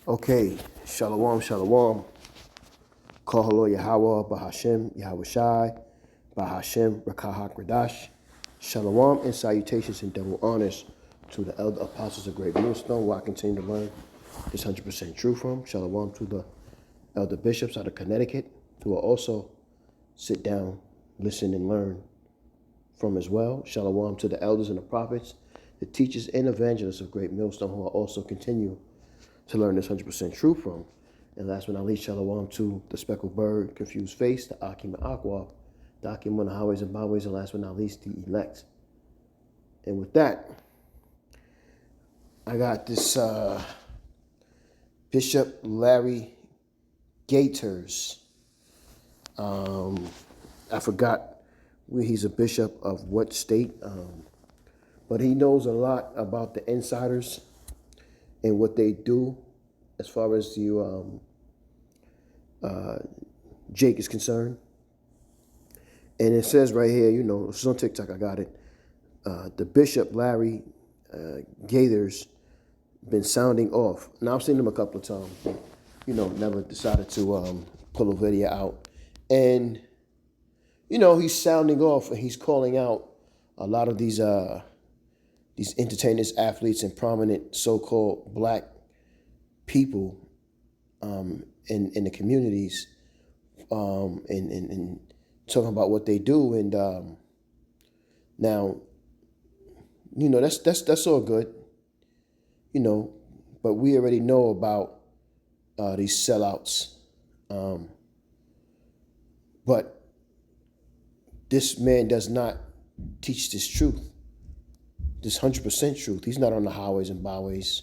Okay, Shalom, Shalom. Kahalo Yahweh, Bahashem, Yahweh Shai, Bahashem, Rakahak Radash. Shalom and salutations and double honors to the elder apostles of Great Millstone, where I continue to learn this 100% true from. Shalom to the elder bishops out of Connecticut, who will also sit down, listen, and learn from as well. Shalom to the elders and the prophets, the teachers and evangelists of Great Millstone, who will also continue to learn this 100% truth from. And last but not least, shalom to the speckled bird, confused face, the Akim and Aqua, the Akim on the highways and byways, and last but not least, the elect. And with that, I got this Bishop Larry Gaiters. I forgot where he's a bishop of what state, but he knows a lot about the insiders and what they do as far as the Jake is concerned. And it says right here, this is on TikTok, I got it. The Bishop Larry Gaithers been sounding off. Now, I've seen him a couple of times, but, never decided to pull a video out. And, he's sounding off and he's calling out a lot of these entertainers, athletes, and prominent so-called black people in the communities, and talking about what they do. And now, that's all good, but we already know about these sellouts. But this man does not teach this truth, this 100% truth. He's not on the highways and byways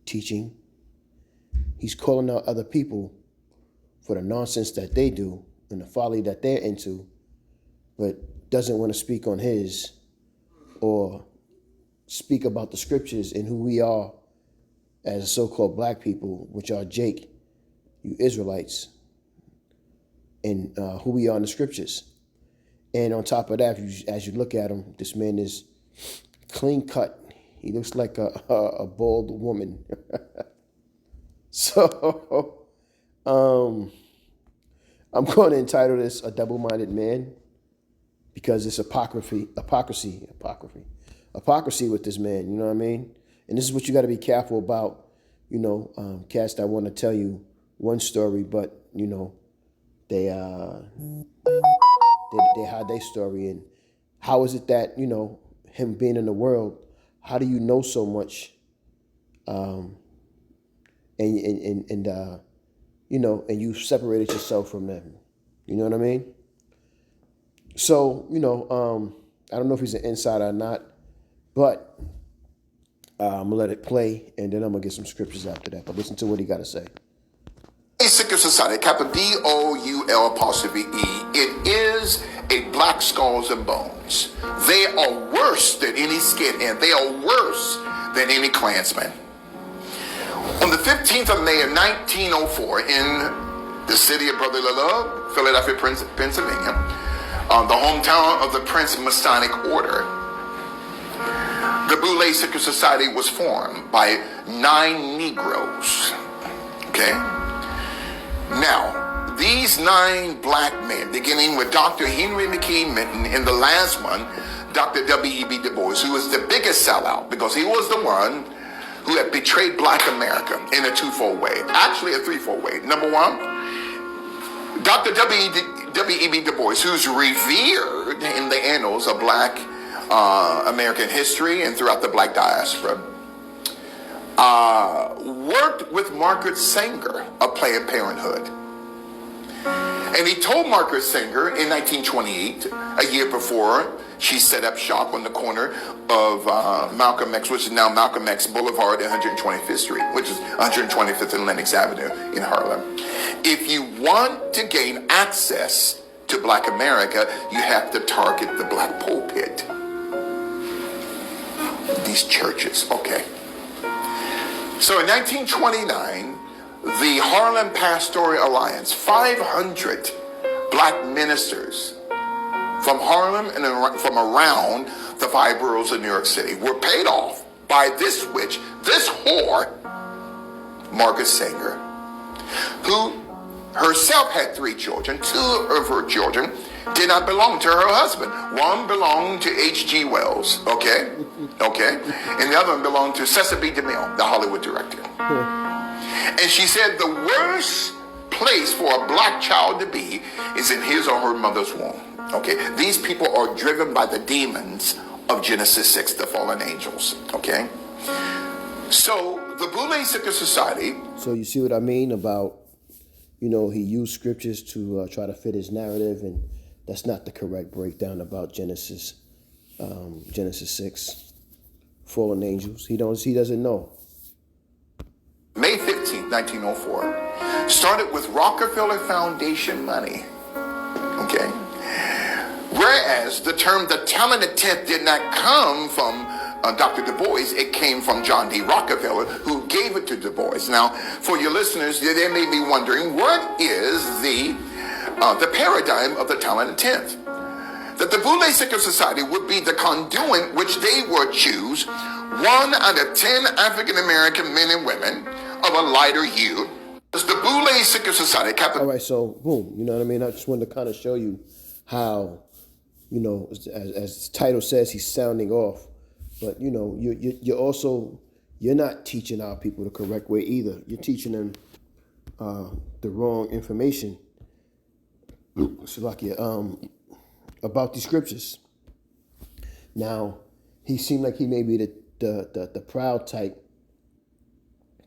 teaching. He's calling out other people for the nonsense that they do and the folly that they're into, but doesn't want to speak on his or speak about the scriptures and who we are as so-called black people, which are Jake, you Israelites, and who we are in the scriptures. And on top of that, as you look at him, this man is clean cut. He looks like a bald woman. So, I'm going to entitle this "A Double-Minded Man" because it's hypocrisy with this man. You know what I mean? And this is what you got to be careful about. Cats that want to tell you one story, but they hide their story. And how is it that him being in the world? How do you know so much? And you separated yourself from them. You know what I mean? So, I don't know if he's an insider or not, but I'm going to let it play, and then I'm going to get some scriptures after that. But listen to what he got to say. Secret Society, capital DOUL''E. It is a black skulls and bones. They are worse than any skinhead. They are worse than any Klansman. On the 15th of May of 1904, in the city of Brotherly Love, Philadelphia, Pennsylvania, the hometown of the Prince Masonic Order, the Boule Secret Society was formed by 9 Negroes. Okay? Now, these 9 black men, beginning with Dr. Henry McKee Minton, and the last one, Dr. W.E.B. Du Bois, who was the biggest sellout because he was the one who had betrayed black America in a twofold way. Actually, a threefold way. Number one, Dr. W.E.B. Du Bois, who's revered in the annals of black American history and throughout the black diaspora, worked with Margaret Sanger of Planned Parenthood. And he told Margaret Sanger in 1928, a year before she set up shop on the corner of Malcolm X, which is now Malcolm X Boulevard and 125th Street, which is 125th and Lenox Avenue in Harlem. If you want to gain access to black America, you have to target the black pulpit. These churches, okay. So in 1929, the Harlem Pastoral Alliance, 500 black ministers from Harlem and from around the 5 boroughs of New York City were paid off by this witch, this whore, Margaret Sanger, who herself had 3 children. 2 of her children did not belong to her husband. One belonged to H.G. Wells, okay, and the other one belonged to Cecil B. DeMille, the Hollywood director. And she said the worst place for a black child to be is in his or her mother's womb. Okay, these people are driven by the demons of Genesis 6, the fallen angels. Okay, so the Boule Secret Society. So you see what I mean about, he used scriptures to try to fit his narrative, and that's not the correct breakdown about Genesis 6, fallen angels. He doesn't know. May 15, 1904, started with Rockefeller Foundation money. Okay, whereas the term "the talented tenth" did not come from Dr. Du Bois, it came from John D. Rockefeller, who gave it to Du Bois. Now, for your listeners, they may be wondering, what is the paradigm of the talented tenth? That the Boule Secret Society would be the conduit which they would choose 1 out of 10 African American men and women of a lighter hue. It's the Boule Secret Society. All right, so boom, you know what I mean? I just wanted to kind of show you how, as the title says, he's sounding off. But, you're not teaching our people the correct way either. You're teaching them the wrong information. About these scriptures. Now, he seemed like he may be the proud type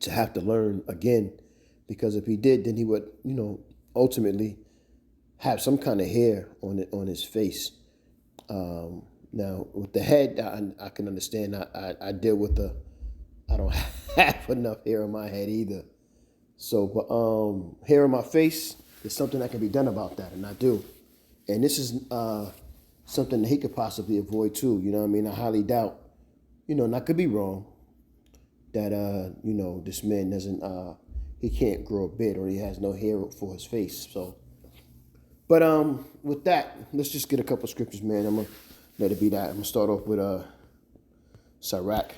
to have to learn again, because if he did, then he would, ultimately have some kind of hair on his face. Now, with the head, I can understand. I deal with I don't have enough hair on my head either. So, but hair on my face, there's something that can be done about that, and I do. And this is something that he could possibly avoid too. You know what I mean? I highly doubt, and I could be wrong, that, this man doesn't, he can't grow a beard, or he has no hair for his face. So, but with that, let's just get a couple scriptures, man. I'm going to let it be that. I'm going to start off with Sirach.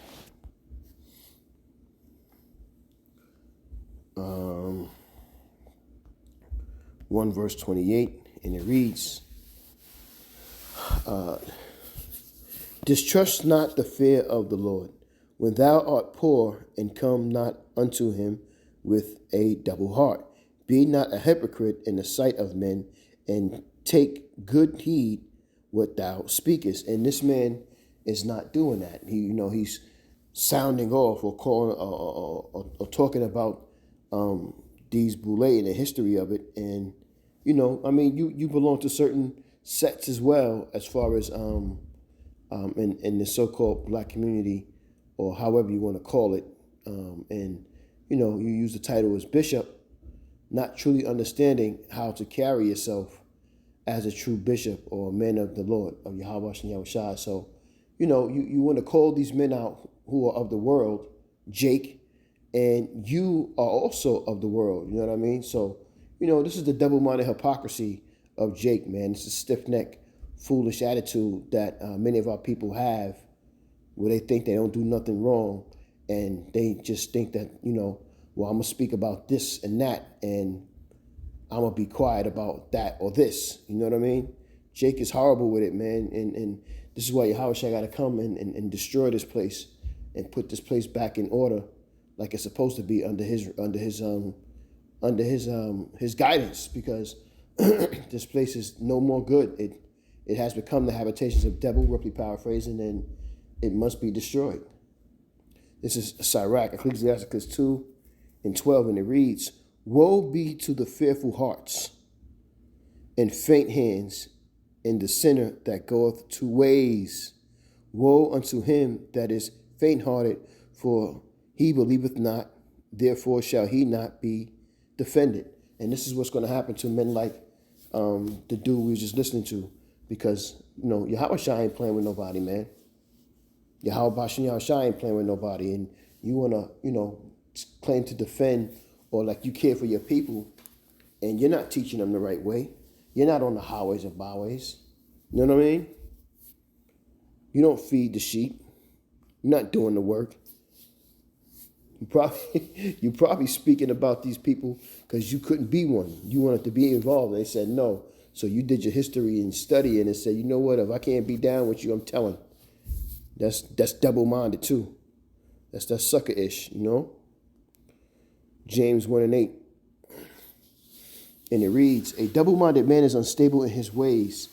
1 verse 28. And it reads, distrust not the fear of the Lord, when thou art poor, and come not unto him with a double heart. Be not a hypocrite in the sight of men, and take good heed what thou speakest. And this man is not doing that. He's sounding off, or calling, or talking about these Boule and the history of it. And you belong to certain sects as well, as far as in the so-called black community, or however you want to call it. And you use the title as bishop, not truly understanding how to carry yourself as a true bishop or a man of the Lord, of Yahweh and Yahushua. So, you want to call these men out who are of the world, Jake, and you are also of the world. You know what I mean? So, this is the double-minded hypocrisy of Jake, man. It's a stiff-necked, foolish attitude that many of our people have, where they think they don't do nothing wrong, and they just think that, I'm going to speak about this and that, and I'm going to be quiet about that or this. You know what I mean? Jake is horrible with it, man, and this is why Yahweh got to come and destroy this place and put this place back in order like it's supposed to be under his guidance, because this place is no more good. It has become the habitations of devil, roughly paraphrasing, and it must be destroyed. This is Sirach, Ecclesiasticus 2:12, and it reads, woe be to the fearful hearts and faint hands, and the sinner that goeth 2 ways. Woe unto him that is faint-hearted, for he believeth not, therefore shall he not be defended. And this is what's going to happen to men like the dude we were just listening to, because Yahweh Shai ain't playing with nobody, man. Yahweh Shai ain't playing with nobody, and you want to claim to defend, or like you care for your people, and you're not teaching them the right way. You're not on the highways and byways. You know what I mean? You don't feed the sheep. You're not doing the work. You probably speaking about these people because you couldn't be one. You wanted to be involved. And they said no. So you did your history and study and said, you know what? If I can't be down with you, I'm telling. That's double-minded too. That's that sucker-ish, you know? James 1:8. And it reads, a double-minded man is unstable in his ways.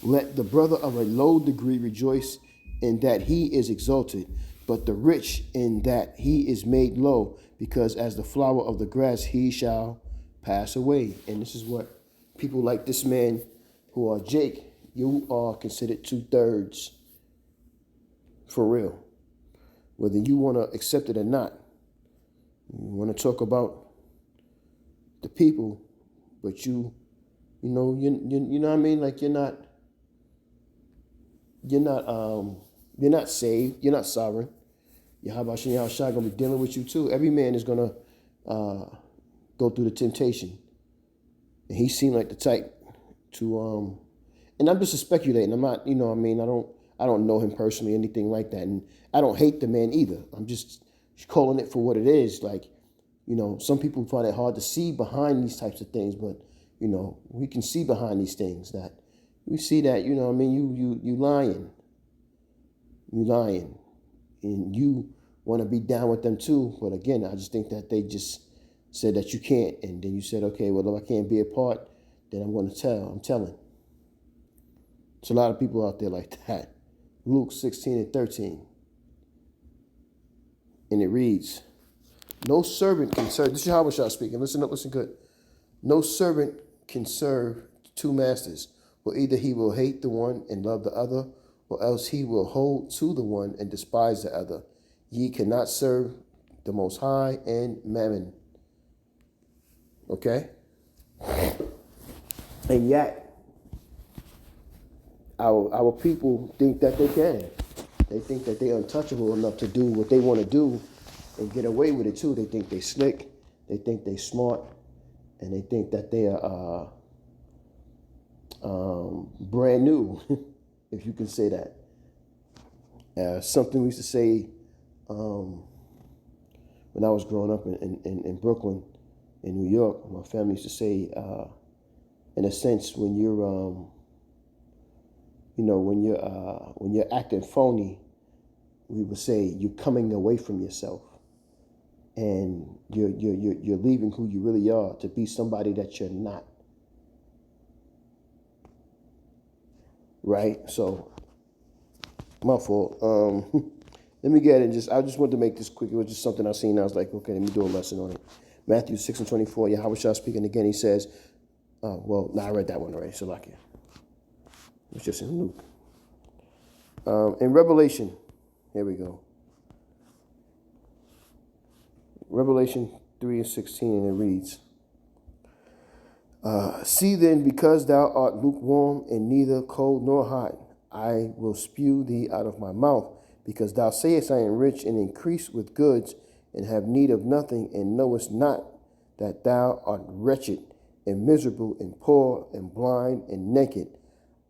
Let the brother of a low degree rejoice in that he is exalted, but the rich in that he is made low, because as the flower of the grass he shall pass away. And this is what people like this man who are Jake, you are considered 2/3 for real. Whether you want to accept it or not. You want to talk about the people, but you know what I mean? Like you're not saved. You're not sovereign. Yahweh Shai gonna be dealing with you too. Every man is gonna go through the temptation, and he seemed like the type to. And I'm just speculating. I'm not. You know what I mean? I don't know him personally, anything like that, and I don't hate the man either. I'm just calling it for what it is. Like, you know, some people find it hard to see behind these types of things, but you know, we can see behind these things that. We see that, you know what I mean, you lying. You lying. And you want to be down with them too. But again, I just think that they just said that you can't. And then you said, okay, well, if I can't be a part, then I'm going to tell. I'm telling. There's a lot of people out there like that. Luke 16:13. And it reads, no servant can serve. This is Yahweh Shah speaking. Listen up, listen good. No servant can serve two masters. For either he will hate the one and love the other, or else he will hold to the one and despise the other. Ye cannot serve the Most High and Mammon. Okay? And yet, our people think that they can. They think that they're untouchable enough to do what they want to do and get away with it too. They think they slick. They think they smart. And they think that they are... brand new, if you can say that. Something we used to say when I was growing up in Brooklyn, in New York. My family used to say, in a sense, when you're, when you're acting phony, we would say you're coming away from yourself, and you're leaving who you really are to be somebody that you're not. Right? So, my fault. Let me get it. I just wanted to make this quick. It was just something I seen. I was like, okay, let me do a lesson on it. Matthew 6:24. Yahweh Shah speaking again. He says, I read that one already. Salakia. It's just in Luke. In Revelation, here we go. Revelation 3:16, and it reads, see then, because thou art lukewarm and neither cold nor hot, I will spew thee out of my mouth, because thou sayest, I am rich and increase with goods, and have need of nothing, and knowest not that thou art wretched and miserable and poor and blind and naked.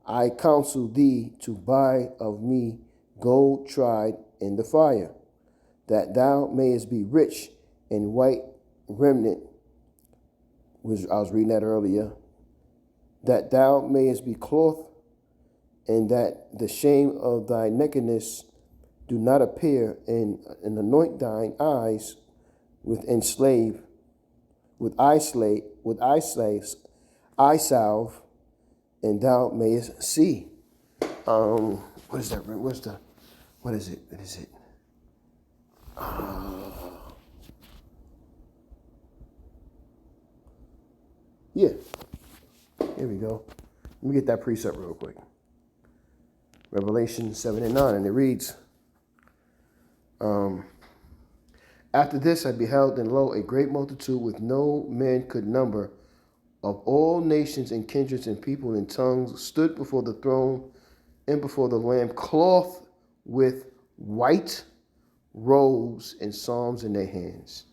I counsel thee to buy of me gold tried in the fire, that thou mayest be rich, and white remnant, which I was reading that earlier, that thou mayest be clothed, and that the shame of thy nakedness do not appear, and anoint thine eyes with eye salve, and thou mayest see. What is that? What is it? Yeah. Here we go. Let me get that precept real quick. Revelation 7:9, and it reads, after this I beheld, and lo, a great multitude with no man could number, of all nations and kindreds and people and tongues, stood before the throne and before the Lamb, clothed with white robes and psalms in their hands.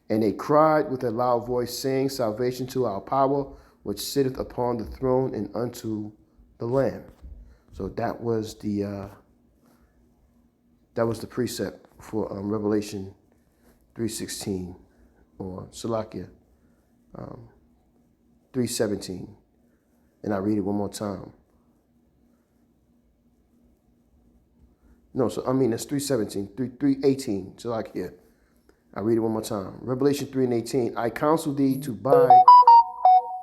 And they cried with a loud voice, saying, salvation to our power, which sitteth upon the throne, and unto the Lamb. So that was the That was the precept for Revelation 3:16 or Salakia 3:17. And I read it one more time. No, so I mean it's 3:17, 3:18. Salakia. I read it one more time. Revelation 3:18. I counsel thee to buy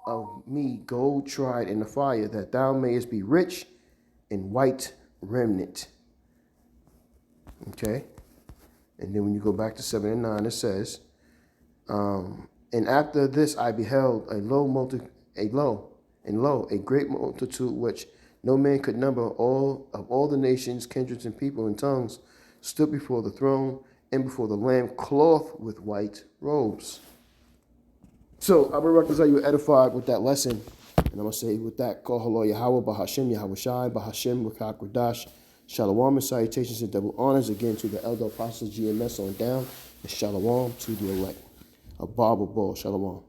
of me gold tried in the fire, that thou mayest be rich in white remnant. Okay? And then when you go back to 7 and 9, it says, and after this I beheld a great multitude which no man could number, all the nations, kindreds, and people and tongues, stood before the throne and before the Lamb, clothed with white robes. So I will reconcile you edified with that lesson. And I'm going to say with that, Kol Halo Yahweh, Bahashem, Yahweh Shai, Bahashem, Rakak Radash, Shalom and salutations and double honors again to the elder apostles GMS on down, and Shalom to the elect. A Bible Bull, Shalom.